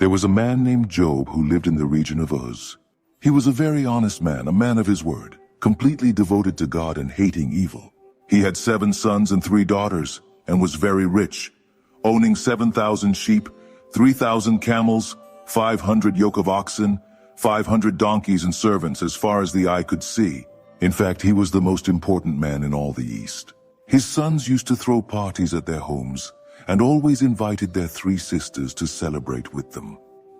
There was a man named Job who lived in the region of Uz. He was a very honest man, a man of his word, completely devoted to God and hating evil. He had 7 sons and 3 daughters, and was very rich, owning 7,000 sheep, 3,000 camels, 500 yoke of oxen, 500 donkeys and servants as far as the eye could see. In fact, he was the most important man in all the East. His sons used to throw parties at their homes, and always invited their 3 sisters to celebrate with them.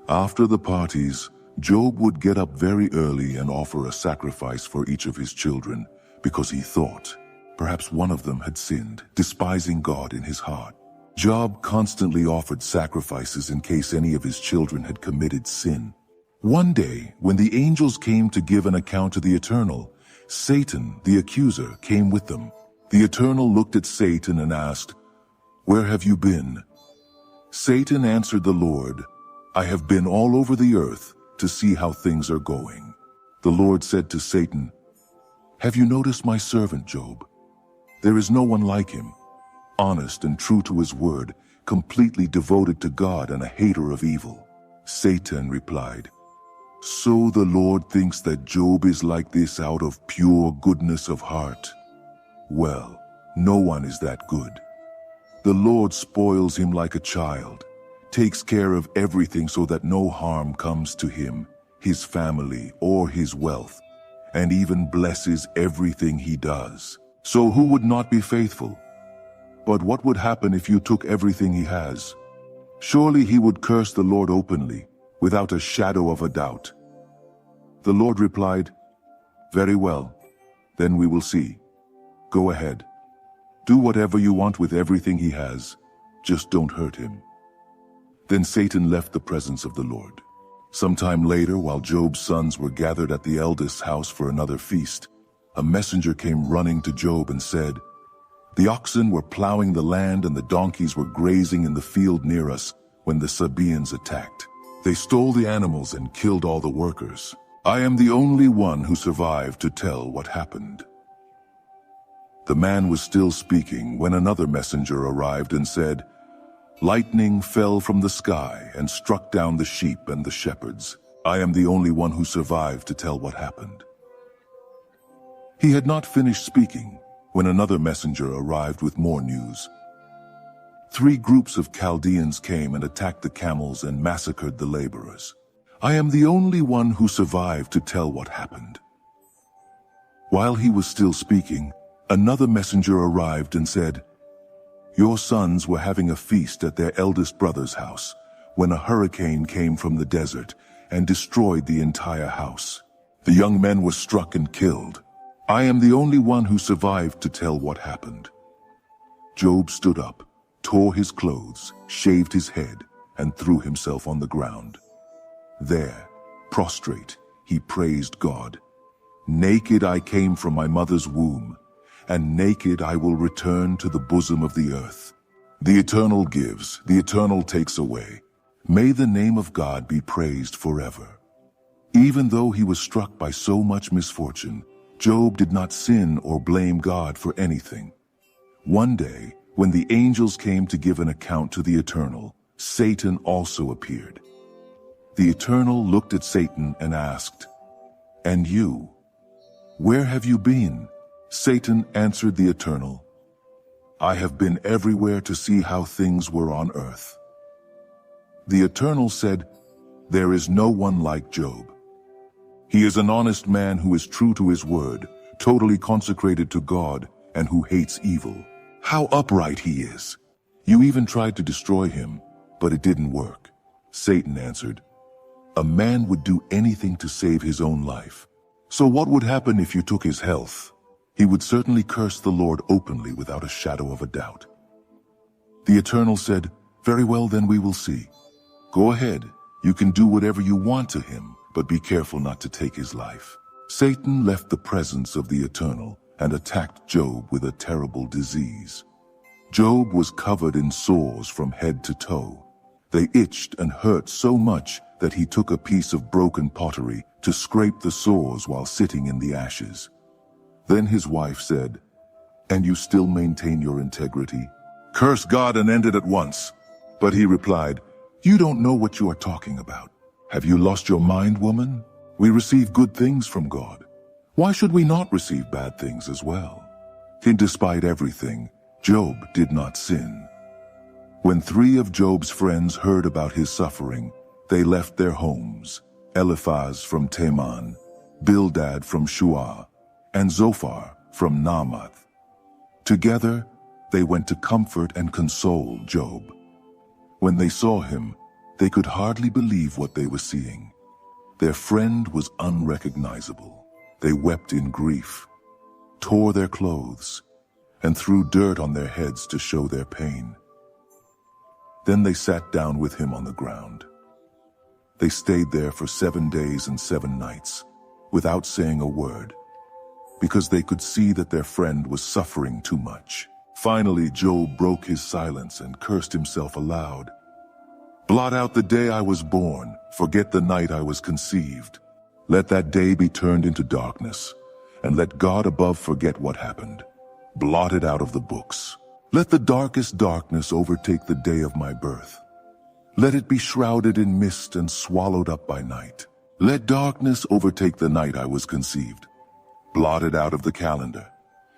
After the parties, Job would get up very early and offer a sacrifice for each of his children, because he thought perhaps one of them had sinned, despising God in his heart. Job constantly offered sacrifices in case any of his children had committed sin. One day, when the angels came to give an account to the Eternal, Satan, the accuser, came with them. The Eternal looked at Satan and asked, "Where have you been?" Satan answered the Lord, "I have been all over the earth to see how things are going." The Lord said to Satan, "Have you noticed my servant Job? There is no one like him, honest and true to his word, completely devoted to God and a hater of evil." Satan replied, "So the Lord thinks that Job is like this out of pure goodness of heart? Well, no one is that good. The Lord spoils him like a child, takes care of everything so that no harm comes to him, his family, or his wealth, and even blesses everything he does. So who would not be faithful? But what would happen if you took everything he has? Surely he would curse the Lord openly, without a shadow of a doubt." The Lord replied, "Very well, then we will see. Go ahead. Do whatever you want with everything he has, just don't hurt him." Then Satan left the presence of the Lord. Sometime later, while Job's sons were gathered at the eldest's house for another feast, a messenger came running to Job and said, "The oxen were plowing the land and the donkeys were grazing in the field near us when the Sabaeans attacked. They stole the animals and killed all the workers. I am the only one who survived to tell what happened." The man was still speaking when another messenger arrived and said, "Lightning fell from the sky and struck down the sheep and the shepherds. I am the only one who survived to tell what happened." He had not finished speaking when another messenger arrived with more news. 3 groups of Chaldeans came and attacked the camels and massacred the laborers. I am the only one who survived to tell what happened. While he was still speaking, another messenger arrived and said, "Your sons were having a feast at their eldest brother's house when a hurricane came from the desert and destroyed the entire house. The young men were struck and killed. I am the only one who survived to tell what happened." Job stood up, tore his clothes, shaved his head, and threw himself on the ground. There, prostrate, he praised God. "Naked I came from my mother's womb, and naked I will return to the bosom of the earth. The Eternal gives, the Eternal takes away. May the name of God be praised forever." Even though he was struck by so much misfortune, Job did not sin or blame God for anything. One day, when the angels came to give an account to the Eternal, Satan also appeared. The Eternal looked at Satan and asked, "And you? Where have you been?" Satan answered the Eternal, "I have been everywhere to see how things were on earth." The Eternal said, "There is no one like Job. He is an honest man who is true to his word, totally consecrated to God, and who hates evil. How upright he is! You even tried to destroy him, but it didn't work." Satan answered, "A man would do anything to save his own life. So what would happen if you took his health? He would certainly curse the Lord openly without a shadow of a doubt." The Eternal said, "Very well, then we will see. Go ahead, you can do whatever you want to him, but be careful not to take his life." Satan left the presence of the Eternal and attacked Job with a terrible disease. Job was covered in sores from head to toe. They itched and hurt so much that he took a piece of broken pottery to scrape the sores while sitting in the ashes. Then his wife said, "And you still maintain your integrity? Curse God and end it at once." But he replied, You don't know what you are talking about. Have you lost your mind, woman? We receive good things from God. Why should we not receive bad things as well? And despite everything, Job did not sin. When 3 of Job's friends heard about his suffering, they left their homes: Eliphaz from Teman, Bildad from Shuah, and Zophar from Namath. Together, they went to comfort and console Job. When they saw him, they could hardly believe what they were seeing. Their friend was unrecognizable. They wept in grief, tore their clothes, and threw dirt on their heads to show their pain. Then they sat down with him on the ground. They stayed there for 7 days and 7 nights, without saying a word, because they could see that their friend was suffering too much. Finally, Job broke his silence and cursed himself aloud. Blot out the day I was born, forget the night I was conceived. Let that day be turned into darkness, and let God above forget what happened. Blot it out of the books. Let the darkest darkness overtake the day of my birth. Let it be shrouded in mist and swallowed up by night. Let darkness overtake the night I was conceived. Blot it out of the calendar,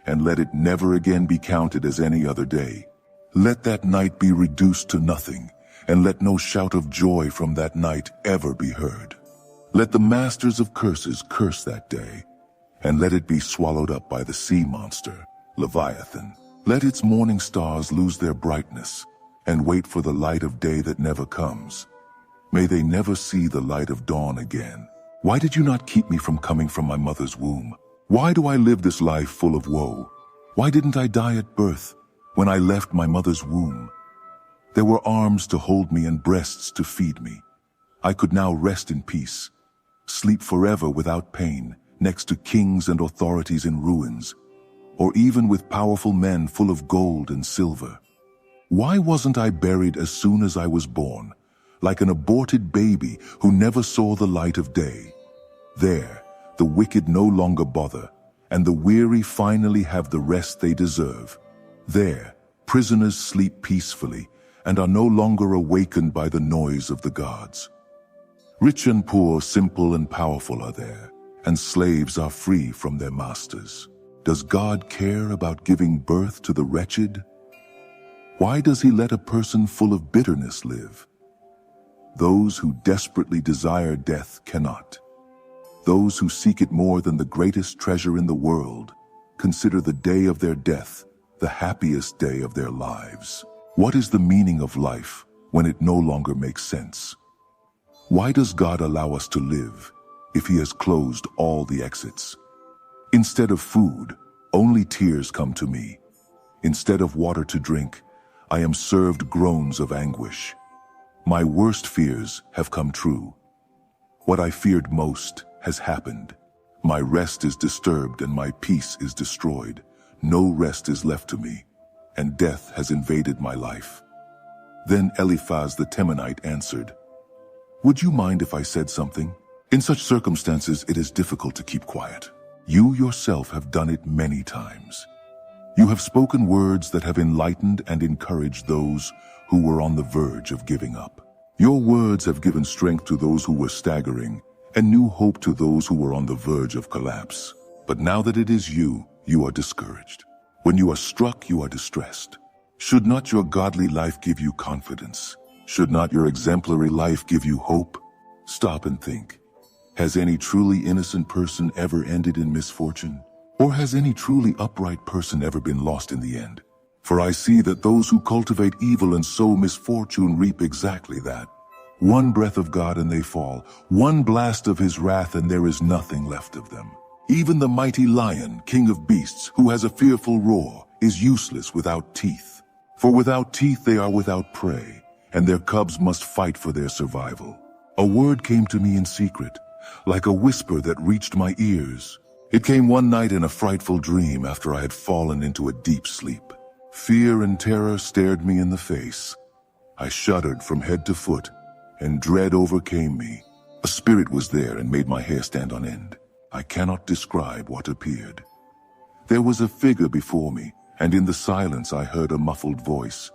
and let it never again be counted as any other day. Let that night be reduced to nothing, and let no shout of joy from that night ever be heard. Let the masters of curses curse that day, and let it be swallowed up by the sea monster, Leviathan. Let its morning stars lose their brightness, and wait for the light of day that never comes. May they never see the light of dawn again. Why did you not keep me from coming from my mother's womb? Why do I live this life full of woe? Why didn't I die at birth, when I left my mother's womb? There were arms to hold me and breasts to feed me. I could now rest in peace, sleep forever without pain, next to kings and authorities in ruins, or even with powerful men full of gold and silver. Why wasn't I buried as soon as I was born, like an aborted baby who never saw the light of day? There, the wicked no longer bother, and the weary finally have the rest they deserve. There, prisoners sleep peacefully and are no longer awakened by the noise of the gods. Rich and poor, simple and powerful are there, and slaves are free from their masters. Does God care about giving birth to the wretched? Why does he let a person full of bitterness live? Those who desperately desire death cannot. Those who seek it more than the greatest treasure in the world consider the day of their death the happiest day of their lives. What is the meaning of life when it no longer makes sense? Why does God allow us to live if he has closed all the exits? Instead of food, only tears come to me. Instead of water to drink, I am served groans of anguish. My worst fears have come true. What I feared most has happened. My rest is disturbed and my peace is destroyed. No rest is left to me, and death has invaded my life. Then Eliphaz the Temanite answered, Would you mind if I said something? In such circumstances, it is difficult to keep quiet. You yourself have done it many times. You have spoken words that have enlightened and encouraged those who were on the verge of giving up. Your words have given strength to those who were staggering and new hope to those who were on the verge of collapse. But now that it is you are discouraged. When you are struck, you are distressed. Should not your godly life give you confidence? Should not your exemplary life give you hope? Stop and think. Has any truly innocent person ever ended in misfortune? Or has any truly upright person ever been lost in the end? For I see that those who cultivate evil and sow misfortune reap exactly that. One breath of God and they fall, one blast of his wrath and there is nothing left of them. Even the mighty lion, king of beasts, who has a fearful roar, is useless without teeth. For without teeth they are without prey, and their cubs must fight for their survival. A word came to me in secret, like a whisper that reached my ears. It came one night in a frightful dream after I had fallen into a deep sleep. Fear and terror stared me in the face. I shuddered from head to foot, and dread overcame me. A spirit was there and made my hair stand on end. I cannot describe what appeared. There was a figure before me, and in the silence I heard a muffled voice.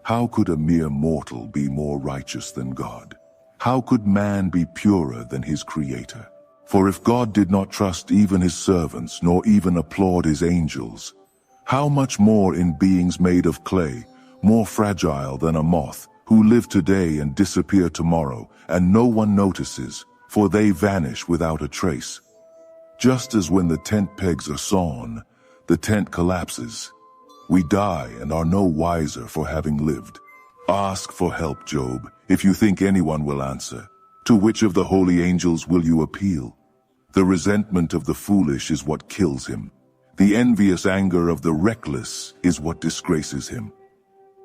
How could a mere mortal be more righteous than God? How could man be purer than his Creator? For if God did not trust even his servants, nor even applaud his angels, how much more in beings made of clay, more fragile than a moth, who live today and disappear tomorrow, and no one notices, for they vanish without a trace. Just as when the tent pegs are sawn, the tent collapses. We die and are no wiser for having lived. Ask for help, Job, if you think anyone will answer. To which of the holy angels will you appeal? The resentment of the foolish is what kills him. The envious anger of the reckless is what disgraces him.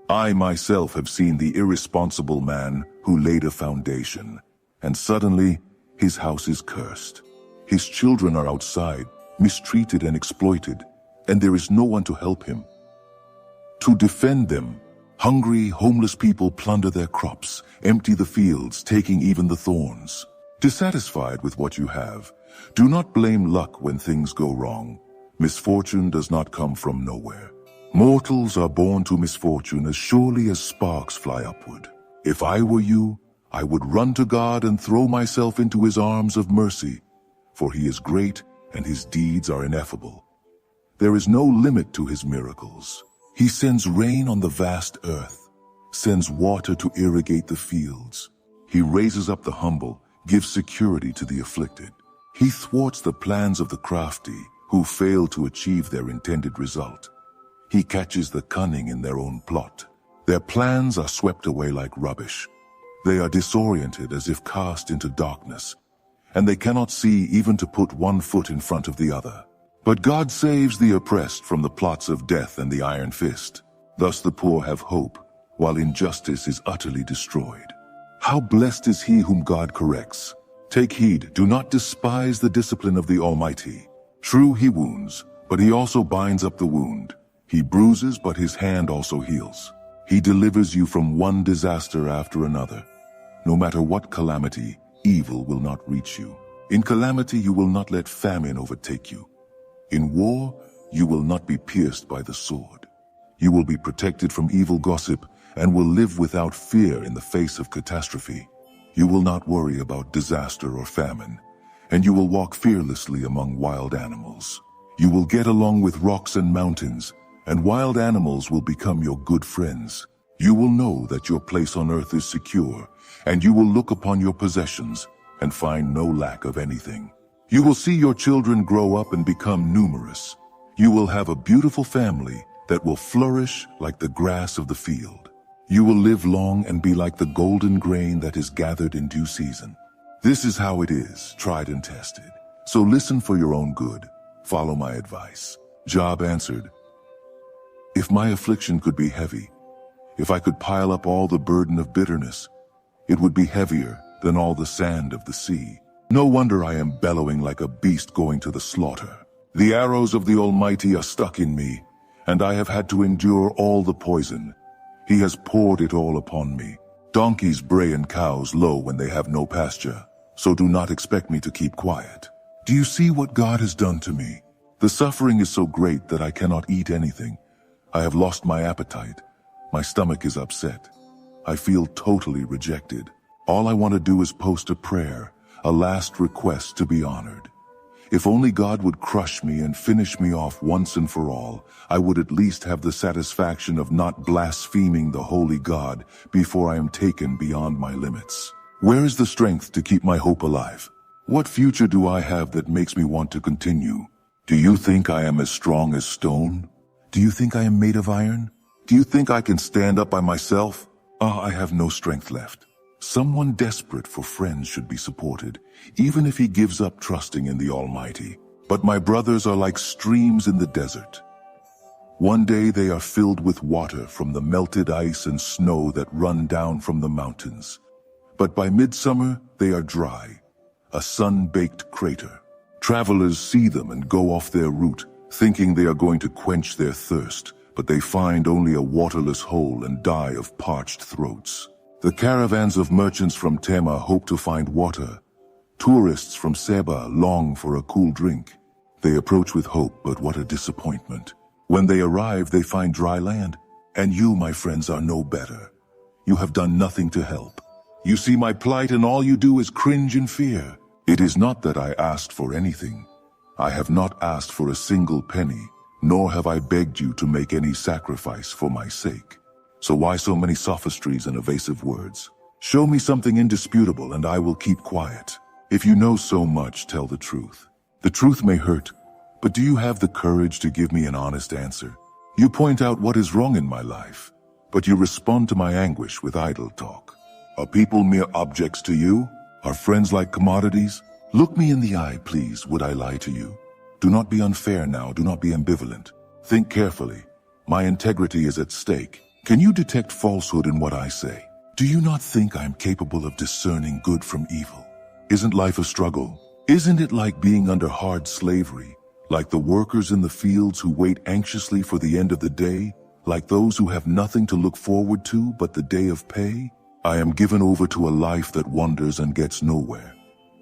I myself have seen the irresponsible man who laid a foundation, and suddenly his house is cursed. His children are outside, mistreated and exploited, and there is no one to help him. To defend them, hungry, homeless people plunder their crops, empty the fields, taking even the thorns. Dissatisfied with what you have, do not blame luck when things go wrong. Misfortune does not come from nowhere. Mortals are born to misfortune as surely as sparks fly upward. If I were you, I would run to God and throw myself into his arms of mercy, for he is great and his deeds are ineffable. There is no limit to his miracles. He sends rain on the vast earth, sends water to irrigate the fields. He raises up the humble, gives security to the afflicted. He thwarts the plans of the crafty, who fail to achieve their intended result. He catches the cunning in their own plot. Their plans are swept away like rubbish. They are disoriented as if cast into darkness, and they cannot see even to put one foot in front of the other. But God saves the oppressed from the plots of death and the iron fist. Thus the poor have hope, while injustice is utterly destroyed. How blessed is he whom God corrects. Take heed, do not despise the discipline of the Almighty. True, he wounds, but he also binds up the wound. He bruises, but his hand also heals. He delivers you from one disaster after another. No matter what calamity, evil will not reach you. In calamity, you will not let famine overtake you. In war, you will not be pierced by the sword. You will be protected from evil gossip and will live without fear in the face of catastrophe. You will not worry about disaster or famine, and you will walk fearlessly among wild animals. You will get along with rocks and mountains, and wild animals will become your good friends. You will know that your place on earth is secure, and you will look upon your possessions and find no lack of anything. You will see your children grow up and become numerous. You will have a beautiful family that will flourish like the grass of the field. You will live long and be like the golden grain that is gathered in due season. This is how it is, tried and tested. So listen for your own good. Follow my advice. Job answered, if my affliction could be heavy, if I could pile up all the burden of bitterness, it would be heavier than all the sand of the sea. No wonder I am bellowing like a beast going to the slaughter. The arrows of the Almighty are stuck in me, and I have had to endure all the poison. He has poured it all upon me. Donkeys bray and cows low when they have no pasture, so do not expect me to keep quiet. Do you see what God has done to me? The suffering is so great that I cannot eat anything. I have lost my appetite. My stomach is upset. I feel totally rejected. All I want to do is post a prayer, a last request to be honored. If only God would crush me and finish me off once and for all, I would at least have the satisfaction of not blaspheming the holy God before I am taken beyond my limits. Where is the strength to keep my hope alive? What future do I have that makes me want to continue? Do you think I am as strong as stone? Do you think I am made of iron? Do you think I can stand up by myself? I have no strength left. Someone desperate for friends should be supported, even if he gives up trusting in the Almighty. But my brothers are like streams in the desert. One day they are filled with water from the melted ice and snow that run down from the mountains. But by midsummer they are dry, a sun-baked crater. Travelers see them and go off their route, thinking they are going to quench their thirst, but they find only a waterless hole and die of parched throats. The caravans of merchants from Tema hope to find water. Tourists from Seba long for a cool drink. They approach with hope, but what a disappointment. When they arrive, they find dry land. And you, my friends, are no better. You have done nothing to help. You see my plight and all you do is cringe in fear. It is not that I asked for anything. I have not asked for a single penny, nor have I begged you to make any sacrifice for my sake. So why so many sophistries and evasive words? Show me something indisputable and I will keep quiet. If you know so much, tell the truth. The truth may hurt, but do you have the courage to give me an honest answer? You point out what is wrong in my life, but you respond to my anguish with idle talk. Are people mere objects to you? Are friends like commodities? Look me in the eye, please. Would I lie to you? Do not be unfair now. Do not be ambivalent. Think carefully. My integrity is at stake. Can you detect falsehood in what I say? Do you not think I am capable of discerning good from evil? Isn't life a struggle? Isn't it like being under hard slavery? Like the workers in the fields who wait anxiously for the end of the day? Like those who have nothing to look forward to but the day of pay? I am given over to a life that wanders and gets nowhere.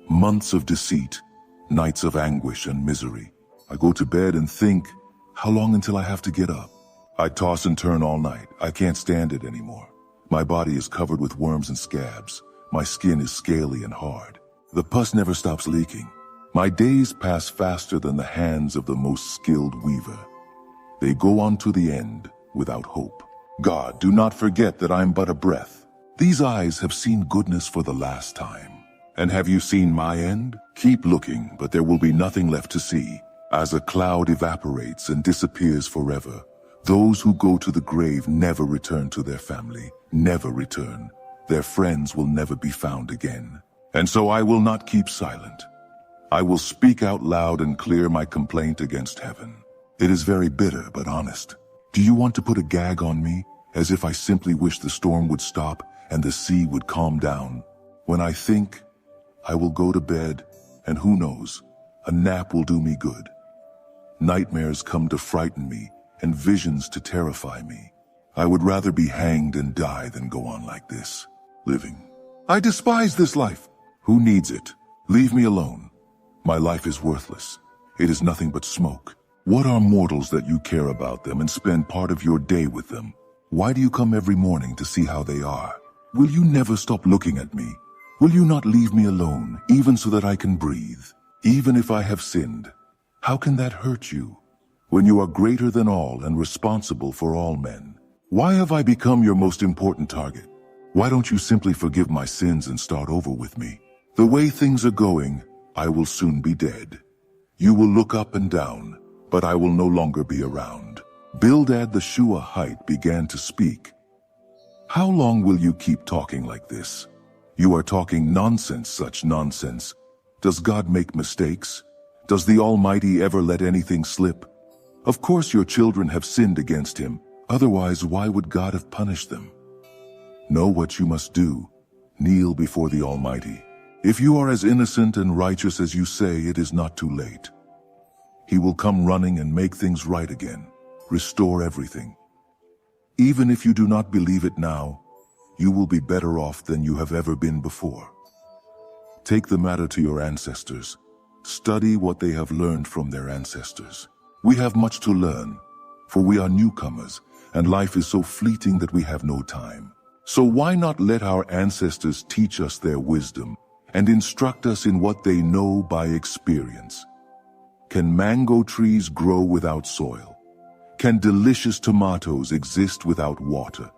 Months of deceit, nights of anguish and misery. I go to bed and think, how long until I have to get up? I toss and turn all night. I can't stand it anymore. My body is covered with worms and scabs. My skin is scaly and hard. The pus never stops leaking. My days pass faster than the hands of the most skilled weaver. They go on to the end without hope. God, do not forget that I'm but a breath. These eyes have seen goodness for the last time. And have you seen my end? Keep looking, but there will be nothing left to see. As a cloud evaporates and disappears forever, those who go to the grave never return to their family, never return. Their friends will never be found again. And so I will not keep silent. I will speak out loud and clear my complaint against heaven. It is very bitter but honest. Do you want to put a gag on me, as if I simply wish the storm would stop and the sea would calm down? When I think, I will go to bed, and who knows, a nap will do me good. Nightmares come to frighten me, and visions to terrify me. I would rather be hanged and die than go on like this, living. I despise this life. Who needs it? Leave me alone. My life is worthless. It is nothing but smoke. What are mortals that you care about them and spend part of your day with them? Why do you come every morning to see how they are? Will you never stop looking at me? Will you not leave me alone, even so that I can breathe? Even if I have sinned, how can that hurt you? When you are greater than all and responsible for all men, why have I become your most important target? Why don't you simply forgive my sins and start over with me? The way things are going, I will soon be dead. You will look up and down, but I will no longer be around. Bildad the Shuahite began to speak. How long will you keep talking like this? You are talking nonsense, such nonsense. Does God make mistakes? Does the Almighty ever let anything slip? Of course your children have sinned against him. Otherwise, why would God have punished them? Know what you must do. Kneel before the Almighty. If you are as innocent and righteous as you say, it is not too late. He will come running and make things right again. Restore everything. Even if you do not believe it now, you will be better off than you have ever been before. Take the matter to your ancestors. Study what they have learned from their ancestors. We have much to learn, for we are newcomers, and life is so fleeting that we have no time. So why not let our ancestors teach us their wisdom and instruct us in what they know by experience? Can mango trees grow without soil? Can delicious tomatoes exist without water?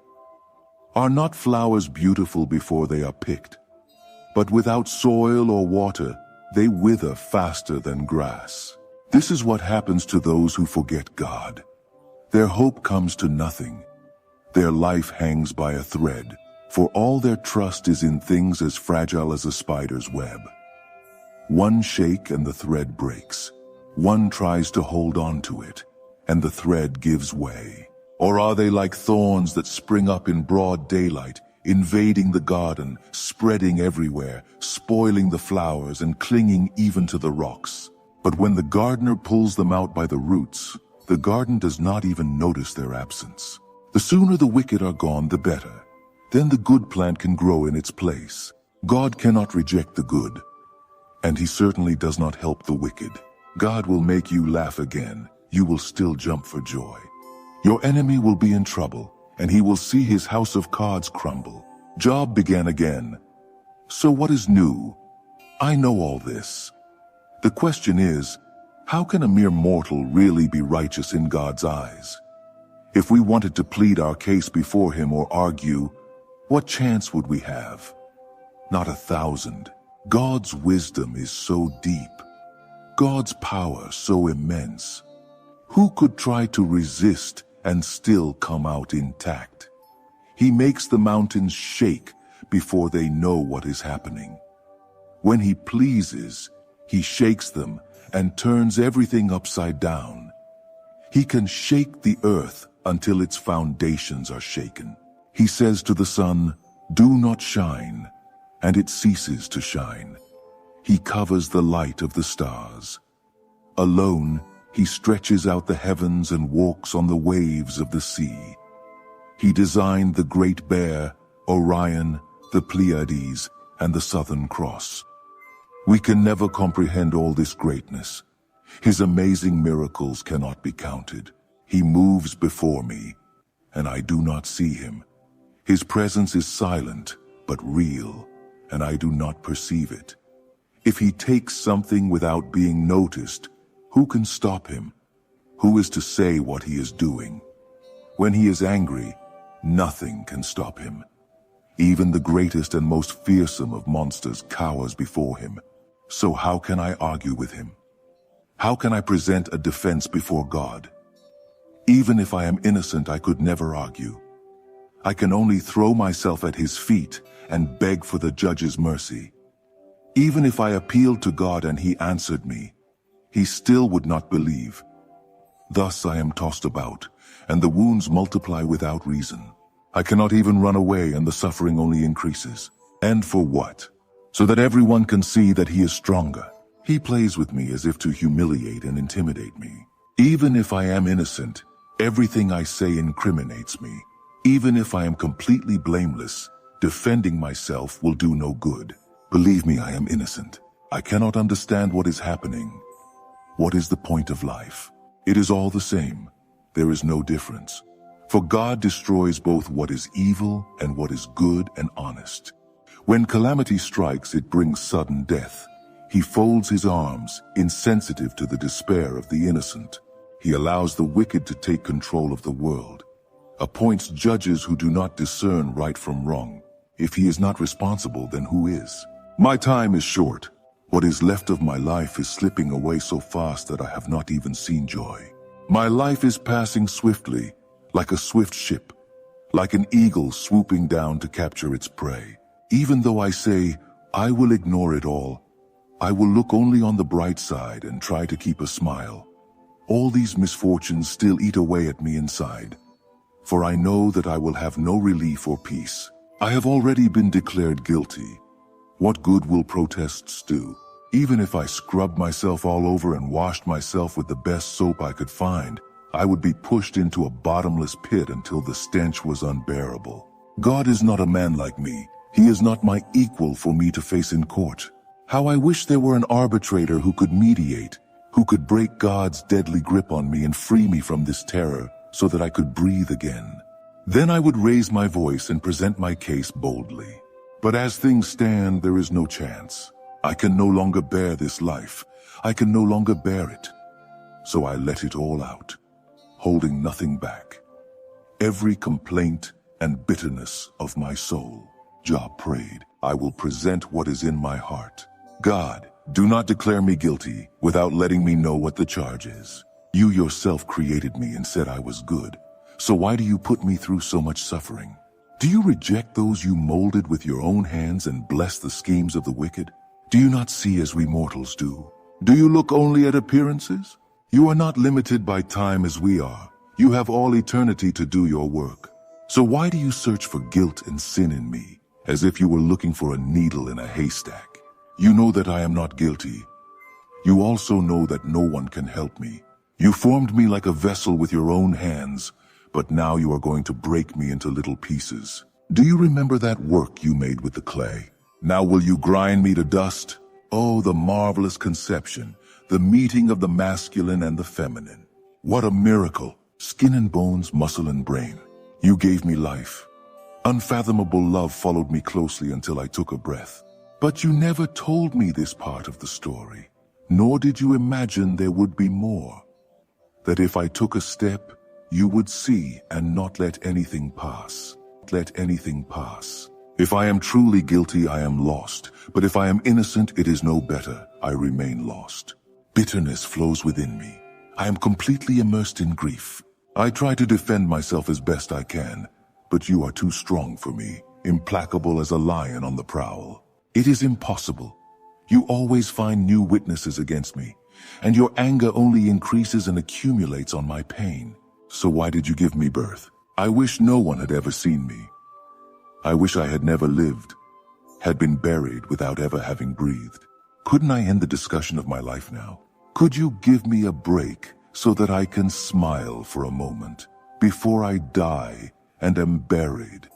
Are not flowers beautiful before they are picked? But without soil or water, they wither faster than grass. This is what happens to those who forget God. Their hope comes to nothing. Their life hangs by a thread, for all their trust is in things as fragile as a spider's web. One shake and the thread breaks. One tries to hold on to it, and the thread gives way. Or are they like thorns that spring up in broad daylight, invading the garden, spreading everywhere, spoiling the flowers and clinging even to the rocks? But when the gardener pulls them out by the roots, the garden does not even notice their absence. The sooner the wicked are gone, the better. Then the good plant can grow in its place. God cannot reject the good, and he certainly does not help the wicked. God will make you laugh again. You will still jump for joy. Your enemy will be in trouble. and he will see his house of cards crumble. Job began again. So what is new? I know all this. The question is, how can a mere mortal really be righteous in God's eyes? If we wanted to plead our case before him or argue, what chance would we have? Not 1,000. God's wisdom is so deep. God's power so immense. Who could try to resist and still come out intact? He makes the mountains shake before they know what is happening. When he pleases, he shakes them and turns everything upside down. He can shake the earth until its foundations are shaken. He says to the sun, "Do not shine," and it ceases to shine. He covers the light of the stars. Alone, he stretches out the heavens and walks on the waves of the sea. He designed the Great Bear, Orion, the Pleiades, and the Southern Cross. We can never comprehend all this greatness. His amazing miracles cannot be counted. He moves before me, and I do not see him. His presence is silent, but real, and I do not perceive it. If he takes something without being noticed, who can stop him? Who is to say what he is doing? When he is angry, nothing can stop him. Even the greatest and most fearsome of monsters cowers before him. So how can I argue with him? How can I present a defense before God? Even if I am innocent, I could never argue. I can only throw myself at his feet and beg for the judge's mercy. Even if I appealed to God and he answered me, he still would not believe. Thus I am tossed about, and the wounds multiply without reason. I cannot even run away, and the suffering only increases. And for what? So that everyone can see that he is stronger. He plays with me as if to humiliate and intimidate me. Even if I am innocent, everything I say incriminates me. Even if I am completely blameless, defending myself will do no good. Believe me, I am innocent. I cannot understand what is happening. What is the point of life? It is all the same. There is no difference. For God destroys both what is evil and what is good and honest. When calamity strikes, it brings sudden death. He folds his arms, insensitive to the despair of the innocent. He allows the wicked to take control of the world. Appoints judges who do not discern right from wrong. If he is not responsible, then who is? My time is short. What is left of my life is slipping away so fast that I have not even seen joy. My life is passing swiftly, like a swift ship, like an eagle swooping down to capture its prey. Even though I say, I will ignore it all, I will look only on the bright side and try to keep a smile. All these misfortunes still eat away at me inside, for I know that I will have no relief or peace. I have already been declared guilty. What good will protests do? Even if I scrubbed myself all over and washed myself with the best soap I could find, I would be pushed into a bottomless pit until the stench was unbearable. God is not a man like me. He is not my equal for me to face in court. How I wish there were an arbitrator who could mediate, who could break God's deadly grip on me and free me from this terror so that I could breathe again. Then I would raise my voice and present my case boldly. But as things stand, there is no chance. I can no longer bear this life. I can no longer bear it. So I let it all out, holding nothing back. Every complaint and bitterness of my soul. Job prayed, I will present what is in my heart. God, do not declare me guilty without letting me know what the charge is. You yourself created me and said I was good. So why do you put me through so much suffering? Do you reject those you molded with your own hands and bless the schemes of the wicked? Do you not see as we mortals do? Do you look only at appearances? You are not limited by time as we are. You have all eternity to do your work. So why do you search for guilt and sin in me, as if you were looking for a needle in a haystack? You know that I am not guilty. You also know that no one can help me. You formed me like a vessel with your own hands, but now you are going to break me into little pieces. Do you remember that work you made with the clay? Now will you grind me to dust? Oh, the marvelous conception, the meeting of the masculine and the feminine. What a miracle! Skin and bones, muscle and brain. You gave me life. Unfathomable love followed me closely until I took a breath. But you never told me this part of the story, nor did you imagine there would be more. That if I took a step, you would see and not let anything pass. Let anything pass. If I am truly guilty, I am lost. But if I am innocent, it is no better. I remain lost. Bitterness flows within me. I am completely immersed in grief. I try to defend myself as best I can, but you are too strong for me, implacable as a lion on the prowl. It is impossible. You always find new witnesses against me, and your anger only increases and accumulates on my pain. So why did you give me birth? I wish no one had ever seen me. I wish I had never lived, had been buried without ever having breathed. Couldn't I end the discussion of my life now? Could you give me a break so that I can smile for a moment before I die and am buried,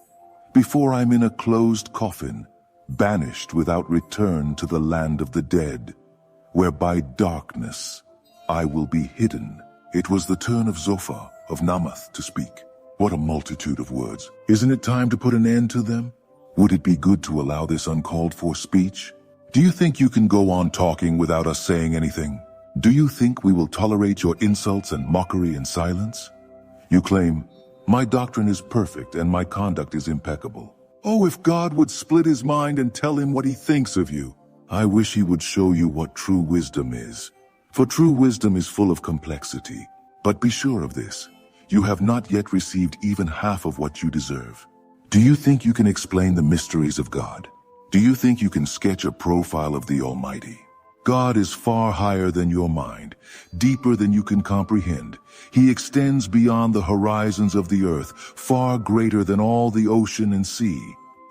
before I'm in a closed coffin, banished without return to the land of the dead, where by darkness I will be hidden? It was the turn of Zophar of Namath to speak. What a multitude of words. Isn't it time to put an end to them? Would it be good to allow this uncalled for speech? Do you think you can go on talking without us saying anything? Do you think we will tolerate your insults and mockery in silence? You claim, my doctrine is perfect and my conduct is impeccable. Oh, if God would split his mind and tell him what he thinks of you. I wish he would show you what true wisdom is. For true wisdom is full of complexity. But be sure of this. You have not yet received even half of what you deserve. Do you think you can explain the mysteries of God? Do you think you can sketch a profile of the Almighty? God is far higher than your mind, deeper than you can comprehend. He extends beyond the horizons of the earth, far greater than all the ocean and sea.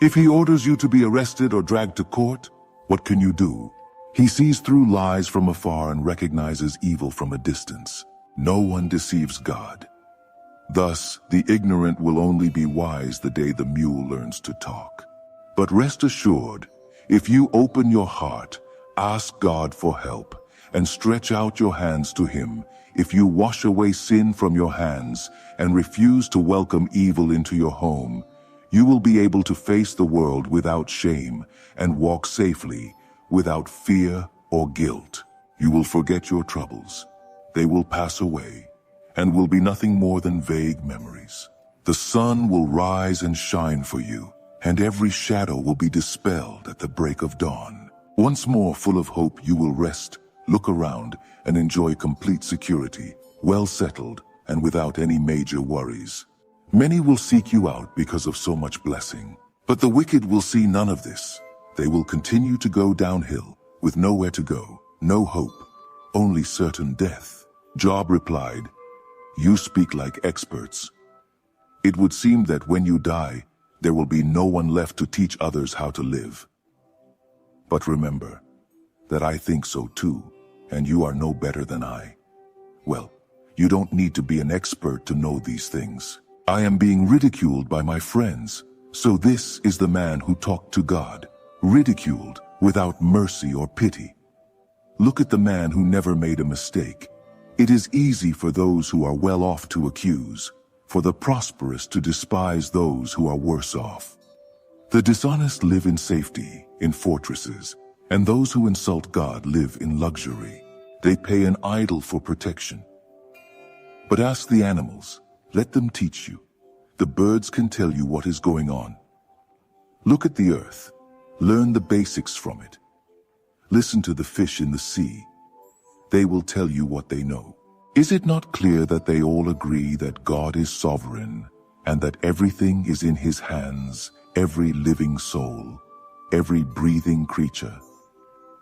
If he orders you to be arrested or dragged to court, what can you do? He sees through lies from afar and recognizes evil from a distance. No one deceives God. Thus, the ignorant will only be wise the day the mule learns to talk. But rest assured, if you open your heart, ask God for help, and stretch out your hands to him, if you wash away sin from your hands and refuse to welcome evil into your home, you will be able to face the world without shame and walk safely without fear or guilt. You will forget your troubles. They will pass away and will be nothing more than vague memories. The sun will rise and shine for you, and every shadow will be dispelled at the break of dawn. Once more, full of hope, you will rest, look around, and enjoy complete security, well settled, and without any major worries. Many will seek you out because of so much blessing, but the wicked will see none of this. They will continue to go downhill, with nowhere to go, no hope, only certain death. Job replied, "You speak like experts. It would seem that when you die, there will be no one left to teach others how to live. But remember that I think so too, and you are no better than I. Well, you don't need to be an expert to know these things. I am being ridiculed by my friends, so this is the man who talked to God, ridiculed without mercy or pity. Look at the man who never made a mistake. It is easy for those who are well off to accuse, for the prosperous to despise those who are worse off. The dishonest live in safety, in fortresses, and those who insult God live in luxury. They pay an idol for protection. But ask the animals, let them teach you. The birds can tell you what is going on. Look at the earth, learn the basics from it. Listen to the fish in the sea. They will tell you what they know. Is it not clear that they all agree that God is sovereign and that everything is in his hands, every living soul, every breathing creature?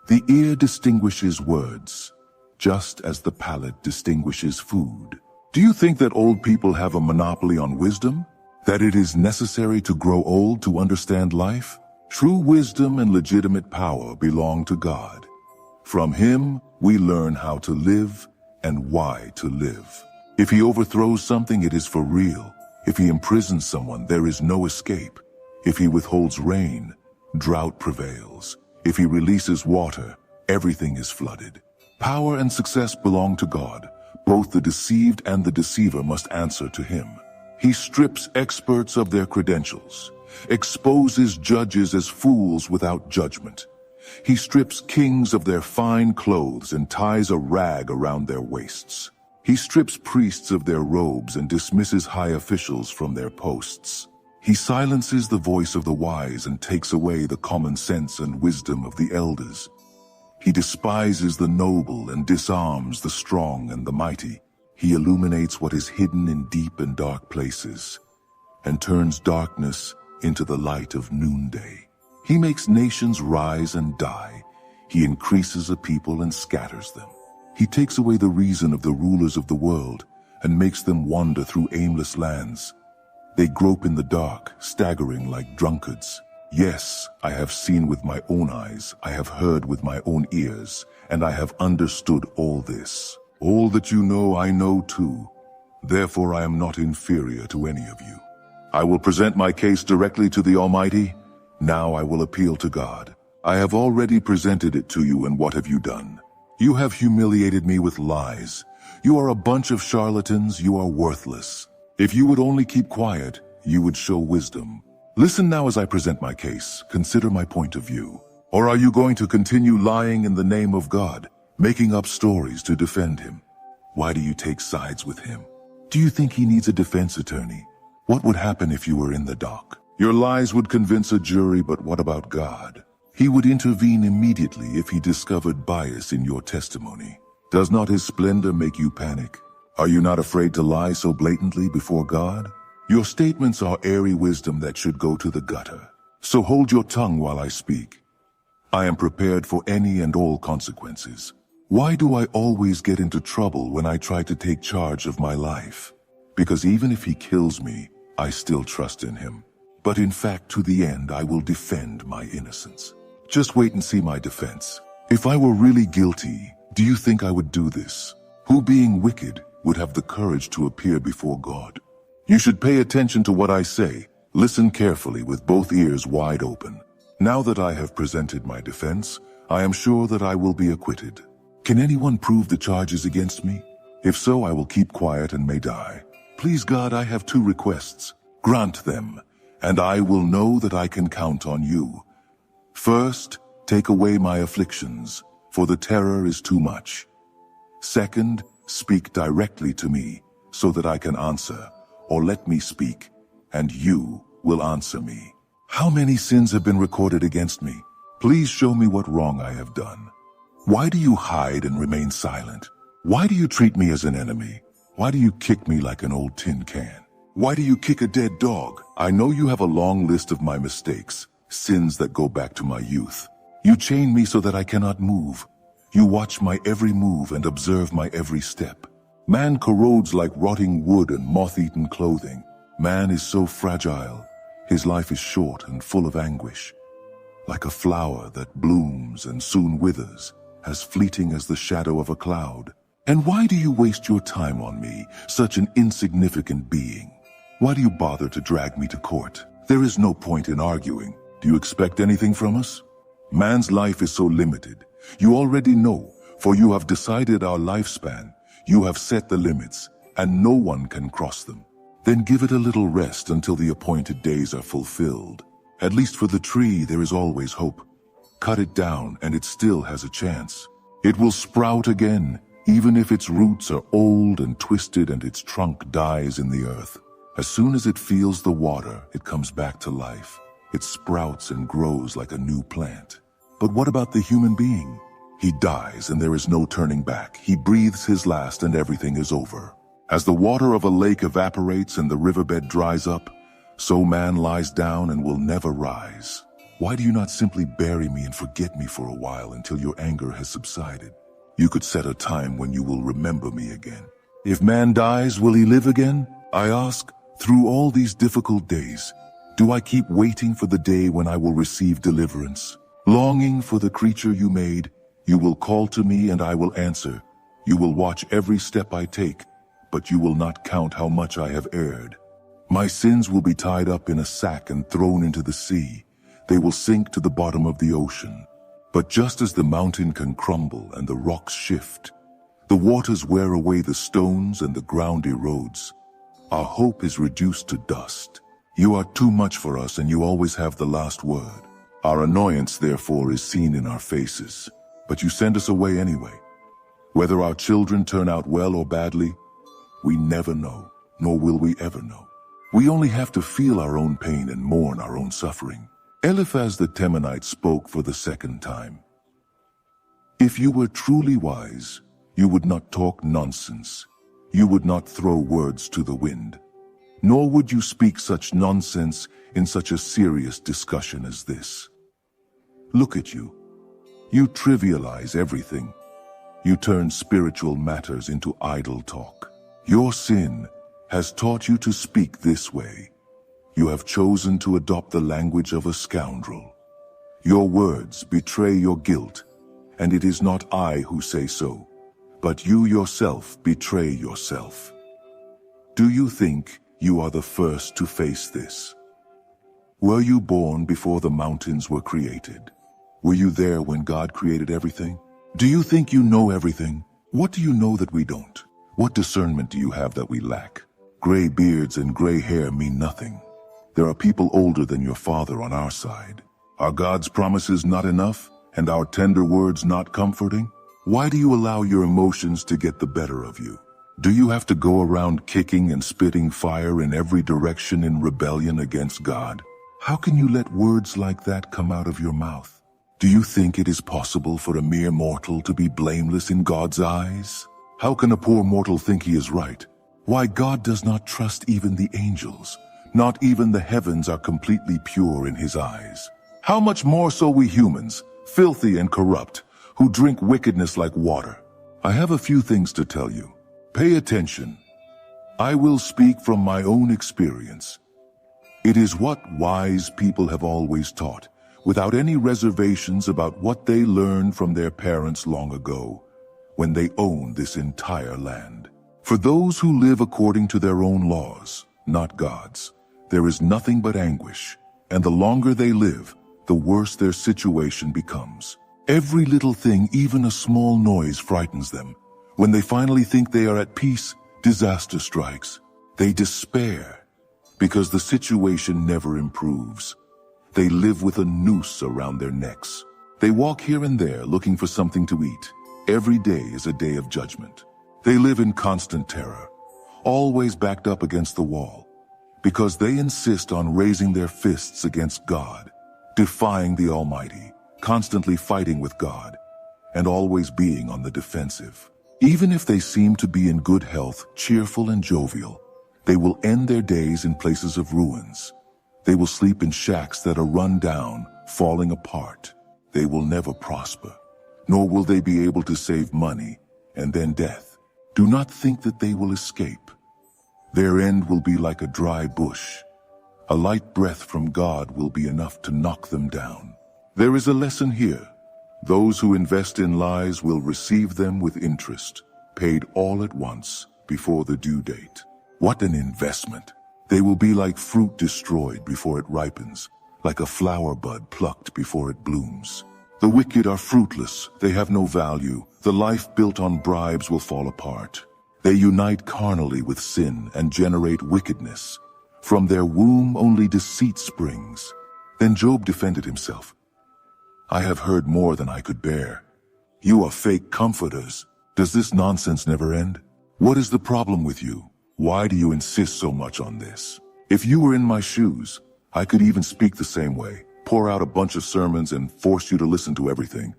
The ear distinguishes words, just as the palate distinguishes food. Do you think that old people have a monopoly on wisdom? That it is necessary to grow old to understand life? True wisdom and legitimate power belong to God. From him, we learn how to live and why to live. If he overthrows something, it is for real. If he imprisons someone, there is no escape. If he withholds rain, drought prevails. If he releases water, everything is flooded. Power and success belong to God. Both the deceived and the deceiver must answer to him. He strips experts of their credentials, exposes judges as fools without judgment. He strips kings of their fine clothes and ties a rag around their waists. He strips priests of their robes and dismisses high officials from their posts. He silences the voice of the wise and takes away the common sense and wisdom of the elders. He despises the noble and disarms the strong and the mighty. He illuminates what is hidden in deep and dark places, and turns darkness into the light of noonday. He makes nations rise and die. He increases a people and scatters them. He takes away the reason of the rulers of the world and makes them wander through aimless lands. They grope in the dark, staggering like drunkards. Yes, I have seen with my own eyes, I have heard with my own ears, and I have understood all this. All that you know, I know too. Therefore I am not inferior to any of you. I will present my case directly to the Almighty. Now I will appeal to God. I have already presented it to you, and what have you done? You have humiliated me with lies. You are a bunch of charlatans, you are worthless. If you would only keep quiet, you would show wisdom. Listen now as I present my case. Consider my point of view. Or are you going to continue lying in the name of God, making up stories to defend him? Why do you take sides with him? Do you think he needs a defense attorney? What would happen if you were in the dock? Your lies would convince a jury, but what about God? He would intervene immediately if he discovered bias in your testimony. Does not his splendor make you panic? Are you not afraid to lie so blatantly before God? Your statements are airy wisdom that should go to the gutter. So hold your tongue while I speak. I am prepared for any and all consequences. Why do I always get into trouble when I try to take charge of my life? Because even if he kills me, I still trust in him. But in fact, to the end, I will defend my innocence. Just wait and see my defense. If I were really guilty, do you think I would do this? Who, being wicked, would have the courage to appear before God? You should pay attention to what I say. Listen carefully with both ears wide open. Now that I have presented my defense, I am sure that I will be acquitted. Can anyone prove the charges against me? If so, I will keep quiet and may die. Please God, I have 2 requests. Grant them, and I will know that I can count on you. First, take away my afflictions, for the terror is too much. Second, speak directly to me, so that I can answer, or let me speak, and you will answer me. How many sins have been recorded against me? Please show me what wrong I have done. Why do you hide and remain silent? Why do you treat me as an enemy? Why do you kick me like an old tin can? Why do you kick a dead dog? I know you have a long list of my mistakes, sins that go back to my youth. You chain me so that I cannot move. You watch my every move and observe my every step. Man corrodes like rotting wood and moth-eaten clothing. Man is so fragile. His life is short and full of anguish. Like a flower that blooms and soon withers, as fleeting as the shadow of a cloud. And why do you waste your time on me, such an insignificant being? Why do you bother to drag me to court? There is no point in arguing. Do you expect anything from us? Man's life is so limited. You already know, for you have decided our lifespan. You have set the limits, and no one can cross them. Then give it a little rest until the appointed days are fulfilled. At least for the tree there is always hope. Cut it down and it still has a chance. It will sprout again, even if its roots are old and twisted and its trunk dies in the earth. As soon as it feels the water, it comes back to life. It sprouts and grows like a new plant. But what about the human being? He dies and there is no turning back. He breathes his last and everything is over. As the water of a lake evaporates and the riverbed dries up, so man lies down and will never rise. Why do you not simply bury me and forget me for a while until your anger has subsided? You could set a time when you will remember me again. If man dies, will he live again? I ask, through all these difficult days, do I keep waiting for the day when I will receive deliverance? Longing for the creature you made, you will call to me and I will answer. You will watch every step I take, but you will not count how much I have erred. My sins will be tied up in a sack and thrown into the sea. They will sink to the bottom of the ocean. But just as the mountain can crumble and the rocks shift, the waters wear away the stones and the ground erodes, Our hope is reduced to dust. You are too much for us, and you always have the last word. Our annoyance, therefore, is seen in our faces. But you send us away anyway. Whether our children turn out well or badly, we never know, nor will we ever know. We only have to feel our own pain and mourn our own suffering. Eliphaz the Temanite spoke for the second time. If you were truly wise, you would not talk nonsense. You would not throw words to the wind. Nor would you speak such nonsense in such a serious discussion as this. Look at you. You trivialize everything. You turn spiritual matters into idle talk. Your sin has taught you to speak this way. You have chosen to adopt the language of a scoundrel. Your words betray your guilt, and it is not I who say so, but you yourself betray yourself. Do you think you are the first to face this? Were you born before the mountains were created? Were you there when God created everything? Do you think you know everything? What do you know that we don't? What discernment do you have that we lack? Gray beards and gray hair mean nothing. There are people older than your father on our side. Are God's promises not enough, and our tender words not comforting? Why do you allow your emotions to get the better of you? Do you have to go around kicking and spitting fire in every direction in rebellion against God? How can you let words like that come out of your mouth? Do you think it is possible for a mere mortal to be blameless in God's eyes? How can a poor mortal think he is right? Why, God does not trust even the angels. Not even the heavens are completely pure in his eyes. How much more so we humans, filthy and corrupt, who drink wickedness like water? I have a few things to tell you. Pay attention. I will speak from my own experience. It is what wise people have always taught, without any reservations about what they learned from their parents long ago, when they owned this entire land. For those who live according to their own laws, not God's, there is nothing but anguish, and the longer they live, the worse their situation becomes. Every little thing, even a small noise, frightens them. When they finally think they are at peace, disaster strikes. They despair, because the situation never improves. They live with a noose around their necks. They walk here and there looking for something to eat. Every day is a day of judgment. They live in constant terror, always backed up against the wall, because they insist on raising their fists against God, defying the Almighty, constantly fighting with God, and always being on the defensive. Even if they seem to be in good health, cheerful and jovial, they will end their days in places of ruins. They will sleep in shacks that are run down, falling apart. They will never prosper, nor will they be able to save money, and then death. Do not think that they will escape. Their end will be like a dry bush. A light breath from God will be enough to knock them down. There is a lesson here. Those who invest in lies will receive them with interest, paid all at once, before the due date. What an investment! They will be like fruit destroyed before it ripens, like a flower bud plucked before it blooms. The wicked are fruitless, they have no value. The life built on bribes will fall apart. They unite carnally with sin and generate wickedness. From their womb only deceit springs. Then Job defended himself. I have heard more than I could bear. You are fake comforters. Does this nonsense never end? What is the problem with you? Why do you insist so much on this? If you were in my shoes, I could even speak the same way, pour out a bunch of sermons and force you to listen to everything.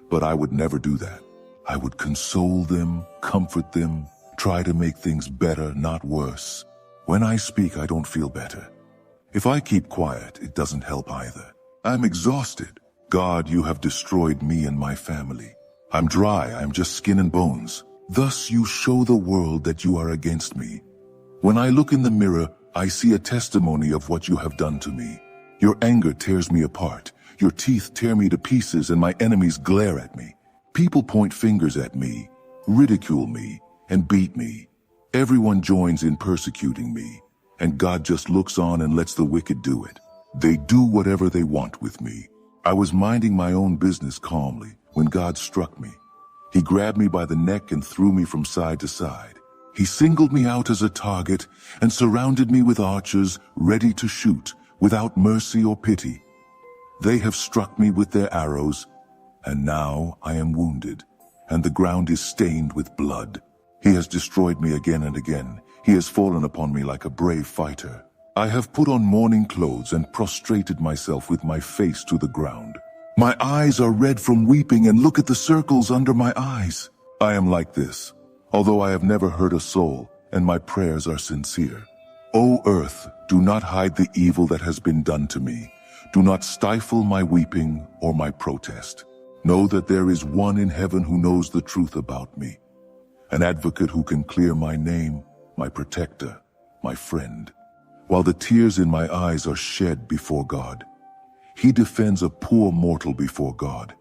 But I would never do that. I would console them, comfort them, try to make things better, not worse. When I speak, I don't feel better. If I keep quiet, it doesn't help either. I'm exhausted. God, you have destroyed me and my family. I'm dry, I'm just skin and bones. Thus you show the world that you are against me. When I look in the mirror, I see a testimony of what you have done to me. Your anger tears me apart. Your teeth tear me to pieces, and my enemies glare at me. People point fingers at me, ridicule me, and beat me. Everyone joins in persecuting me, and God just looks on and lets the wicked do it. They do whatever they want with me. I was minding my own business calmly when God struck me. He grabbed me by the neck and threw me from side to side. He singled me out as a target and surrounded me with archers ready to shoot without mercy or pity. They have struck me with their arrows, and now I am wounded, and the ground is stained with blood. He has destroyed me again and again. He has fallen upon me like a brave fighter. I have put on mourning clothes and prostrated myself with my face to the ground. My eyes are red from weeping, and look at the circles under my eyes. I am like this, although I have never hurt a soul, and my prayers are sincere. O earth, do not hide the evil that has been done to me. Do not stifle my weeping or my protest. Know that there is one in heaven who knows the truth about me, an advocate who can clear my name, my protector, my friend. While the tears in my eyes are shed before God, He defends a poor mortal before God,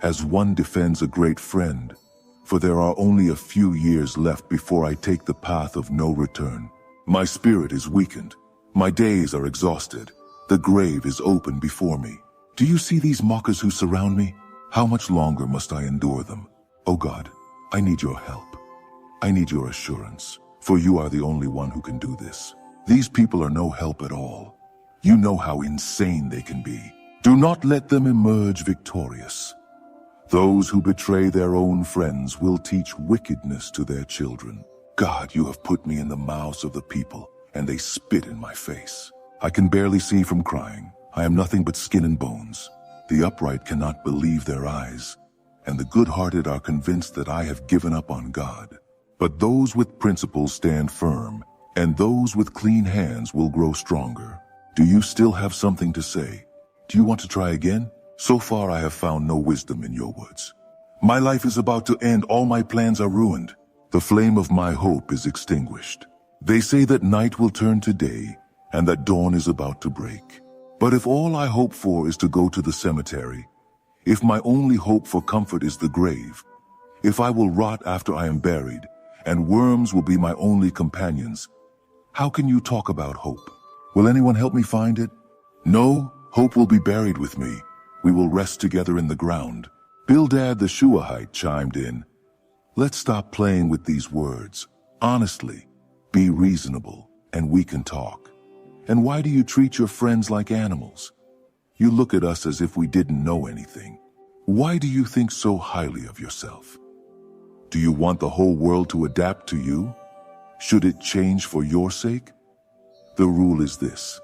as one defends a great friend, for there are only a few years left before I take the path of no return. My spirit is weakened. My days are exhausted. The grave is open before me. Do you see these mockers who surround me? How much longer must I endure them? O God, I need your help. I need your assurance, for you are the only one who can do this. These people are no help at all. You know how insane they can be. Do not let them emerge victorious. Those who betray their own friends will teach wickedness to their children. God, you have put me in the mouths of the people, and they spit in my face. I can barely see from crying. I am nothing but skin and bones. The upright cannot believe their eyes, and the good-hearted are convinced that I have given up on God. But those with principles stand firm, and those with clean hands will grow stronger. Do you still have something to say? Do you want to try again? So far I have found no wisdom in your words. My life is about to end. All my plans are ruined. The flame of my hope is extinguished. They say that night will turn to day, and that dawn is about to break. But if all I hope for is to go to the cemetery, if my only hope for comfort is the grave, if I will rot after I am buried, and worms will be my only companions, how can you talk about hope? Will anyone help me find it? No, hope will be buried with me. We will rest together in the ground. Bildad the Shuahite chimed in. Let's stop playing with these words. Honestly, be reasonable, and we can talk. And why do you treat your friends like animals? You look at us as if we didn't know anything. Why do you think so highly of yourself? Do you want the whole world to adapt to you? Should it change for your sake? The rule is this.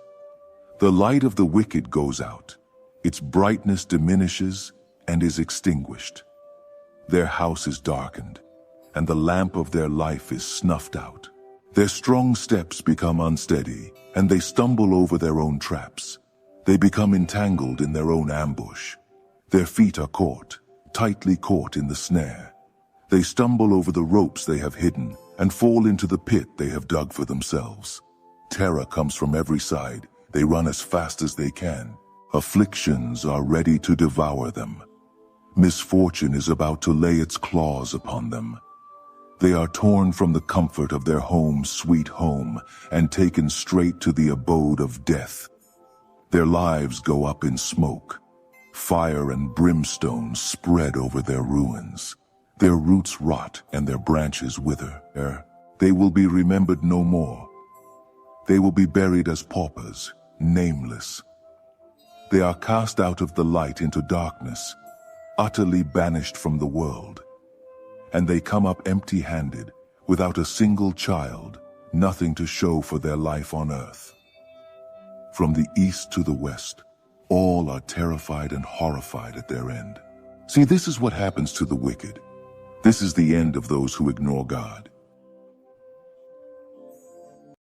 The light of the wicked goes out. Its brightness diminishes and is extinguished. Their house is darkened, and the lamp of their life is snuffed out. Their strong steps become unsteady, and they stumble over their own traps. They become entangled in their own ambush. Their feet are caught, tightly caught in the snare. They stumble over the ropes they have hidden and fall into the pit they have dug for themselves. Terror comes from every side. They run as fast as they can. Afflictions are ready to devour them. Misfortune is about to lay its claws upon them. They are torn from the comfort of their home, sweet home, and taken straight to the abode of death. Their lives go up in smoke. Fire and brimstone spread over their ruins. Their roots rot and their branches wither. They will be remembered no more. They will be buried as paupers, nameless. They are cast out of the light into darkness, utterly banished from the world. And they come up empty-handed, without a single child, nothing to show for their life on earth. From the east to the west, all are terrified and horrified at their end. See, this is what happens to the wicked. This is the end of those who ignore God.